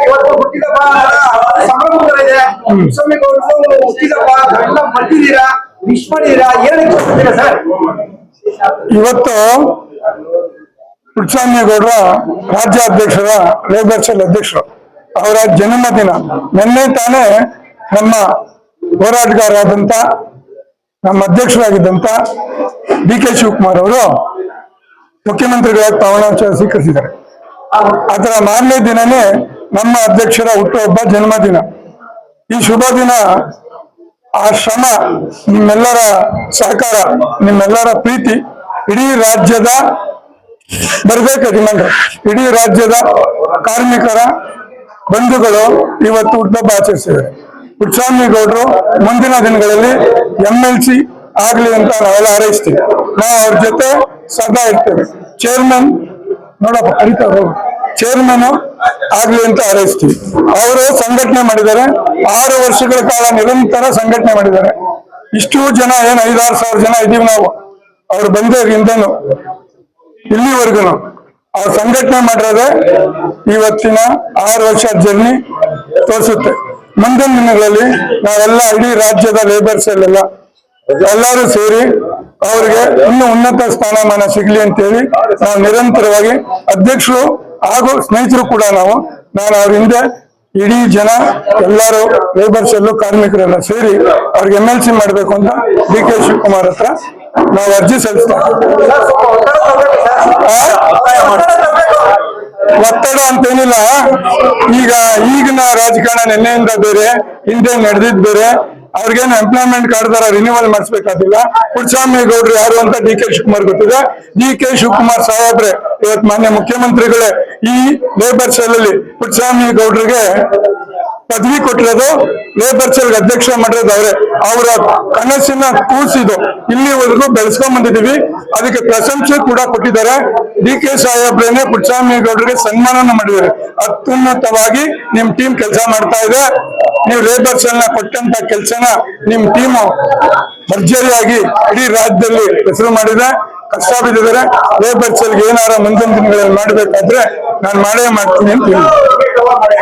ಇವತ್ತು ಹುಟ್ಟಿದಬ್ಬ ಸಂಭ್ರಮ ಇದೆ. ಸ್ವಾಮಿಗೌಡರು ಹುಟ್ಟಿದಬ್ಬ ಎಲ್ಲ ಬರ್ತಿದ್ದೀರಾ, ವಿಶ್ ಮಾಡಿದೀರಾ, ಏನಕ್ಕೆ ಬರ್ತೀರಾ ಸರ್? ಇವತ್ತು ಪುಟ್ಟಸ್ವಾಮಿಗೌಡರ ರಾಜ್ಯಾಧ್ಯಕ್ಷರ ಲೇಬರ್ ಸೆಲ್ ಅಧ್ಯಕ್ಷರು ಅವರ ಜನ್ಮದಿನ. ನಿನ್ನೆ ತಾನೇ ನಮ್ಮ ಹೋರಾಟಗಾರರಾದಂತ ನಮ್ಮ ಅಧ್ಯಕ್ಷರಾಗಿದ್ದಂತ ಡಿ.ಕೆ. ಶಿವಕುಮಾರ್ ಅವರು ಮುಖ್ಯಮಂತ್ರಿಗಳಾಗಿ ಪ್ರಮಾಣವಚನ ಸ್ವೀಕರಿಸಿದ್ದಾರೆ. ಅದರ ಮಾರನೇ ದಿನನೇ ನಮ್ಮ ಅಧ್ಯಕ್ಷರ ಹುಟ್ಟುಹಬ್ಬ ಜನ್ಮದಿನ. ಈ ಶುಭ ದಿನ ಆ ಶ್ರಮ, ನಿಮ್ಮೆಲ್ಲರ ಸಹಕಾರ, ನಿಮ್ಮೆಲ್ಲರ ಪ್ರೀತಿ ಇಡೀ ರಾಜ್ಯದ ಬರ್ಬೇಕು ರಿಮೈಂಡರ್, ಇಡೀ ರಾಜ್ಯದ ಕಾರ್ಮಿಕರ ಬಂಧುಗಳು ಇವತ್ತು ಹುಟ್ಟುಹಬ್ಬ ಆಚರಿಸಿದ್ದಾರೆ. ಪುಟ್ಟಸ್ವಾಮಿಗೌಡರು ಮುಂದಿನ ದಿನಗಳಲ್ಲಿ MLC ಆಗ್ಲಿ ಅಂತ ನಾವೆಲ್ಲ ಹಾರೈಸ್ತೀವಿ. ನಾವು ಅವ್ರ ಜೊತೆ ಸದಾ ಇರ್ತೇವೆ. ಚೇರ್ಮನ್ ನೋಡಪ್ಪ ಕರೀತಾರೆ, ಚೇರ್ಮನ್ ಆಗ್ಲಿ ಅಂತ ಹಾರೈಸ್ತೀವಿ. ಅವರು ಸಂಘಟನೆ ಮಾಡಿದ್ದಾರೆ, 6 ವರ್ಷಗಳ ಕಾಲ ನಿರಂತರ ಸಂಘಟನೆ ಮಾಡಿದ್ದಾರೆ. ಇಷ್ಟು ಜನ ಏನು 5-6 ಸಾವಿರ ಜನ ಇದೀವಿ ನಾವು. ಅವ್ರು ಬಂದಾಗಿಂದನು ಇಲ್ಲಿವರೆಗೂ ಅವ್ರು ಸಂಘಟನೆ ಮಾಡಿರೋದೇ ಇವತ್ತಿನ 6 ವರ್ಷ ಜರ್ನಿ ತೋರಿಸುತ್ತೆ. ಮುಂದಿನ ದಿನಗಳಲ್ಲಿ ನಾವೆಲ್ಲ ಇಡೀ ರಾಜ್ಯದ ಲೇಬರ್ಸ್ ಎಲ್ಲರೂ ಸೇರಿ ಅವ್ರಿಗೆ ಇನ್ನೂ ಉನ್ನತ ಸ್ಥಾನಮಾನ ಸಿಗ್ಲಿ ಅಂತೇಳಿ ನಾವು ನಿರಂತರವಾಗಿ ಅಧ್ಯಕ್ಷರು ಹಾಗೂ ಸ್ನೇಹಿತರು ಕೂಡ ನಾನು ಅವ್ರ ಹಿಂದೆ ಇಡೀ ಜನ ಎಲ್ಲರೂ ಲೇಬರ್ಸ್ ಕಾರ್ಮಿಕರೆಲ್ಲ ಸೇರಿ ಅವ್ರಿಗೆ MLC ಮಾಡ್ಬೇಕು ಅಂತ ಡಿ.ಕೆ. ಶಿವಕುಮಾರ್ ಹತ್ರ ನಾವು ಅರ್ಜಿ ಸಲ್ಲಿಸ್ತೀವಿ. ಒತ್ತಡ ಅಂತೇನಿಲ್ಲ. ಈಗಿನ ರಾಜಕಾರಣ ನಿನ್ನೆಯಿಂದ ಬೇರೆ, ಹಿಂದೆ ನಡೆದಿದ್ ಬೇರೆ. ಅವ್ರಿಗೇನು ಎಂಪ್ಲಾಯ್ಮೆಂಟ್ ಕಾರ್ಡ್ ತರ ರಿನ್ಯೂವಲ್ ಮಾಡಿಸ್ಬೇಕಾಗಿಲ್ಲ. ಪುಟ್ಟಸ್ವಾಮಿಗೌಡರು ಯಾರು ಅಂತ ಡಿ.ಕೆ. ಶಿವಕುಮಾರ್ ಗೊತ್ತಿದೆ. ಡಿ.ಕೆ. ಶಿವಕುಮಾರ್ ಸಾಹೇಬ್ರೆ ಇವತ್ತು ಮಾನ್ಯ ಮುಖ್ಯಮಂತ್ರಿಗಳೇ ಈ ಲೇಬರ್ ಸೆಲ್ ಅಲ್ಲಿ ಪುಟ್ಟಸ್ವಾಮಿಗೌಡರಿಗೆ ಪದವಿ ಕೊಟ್ಟಿರೋದು, ಲೇಬರ್ ಸೆಲ್ ಅಧ್ಯಕ್ಷ ಮಾಡಿರೋದು ಅವರೇ. ಅವರ ಕನಸಿನ ಕೂಸಿದು ಇಲ್ಲಿವರೆಗೂ ಬೆಳೆಸ್ಕೊಂಡ್ ಬಂದಿದ್ದೀವಿ. ಅದಕ್ಕೆ ಪ್ರಶಂಸೆ ಕೂಡ ಕೊಟ್ಟಿದ್ದಾರೆ. ಡಿ.ಕೆ. ಸಾಹೇಬ್ರೇನೆ ಪುಟ್ಟಸ್ವಾಮಿಗೌಡರಿಗೆ ಸನ್ಮಾನ ಮಾಡಿದ್ದಾರೆ. ಅತ್ಯುನ್ನತವಾಗಿ ನಿಮ್ ಟೀಮ್ ಕೆಲಸ ಮಾಡ್ತಾ ಇದೆ. ನೀವು ಲೇಬರ್ ಸೆಲ್ ನ ಕೊಟ್ಟಂತ ಕೆಲಸನ ನಿಮ್ ಟೀಮು ಭರ್ಜರಿಯಾಗಿ ಇಡೀ ರಾಜ್ಯದಲ್ಲಿ ಹೆಸರು ಮಾಡಿದೆ. ಕಷ್ಟ ಬಿದ್ದಿದ್ದಾರೆ. ಲೇಬರ್ ಸೆಲ್ಗೆ ಏನಾರ ಮುಂದಿನ ದಿನಗಳಲ್ಲಿ ಮಾಡ್ಬೇಕಾದ್ರೆ ನಾನು ಮಾಡೇ ಮಾಡ್ತೀನಿ ಅಂತ ಹೇಳಿ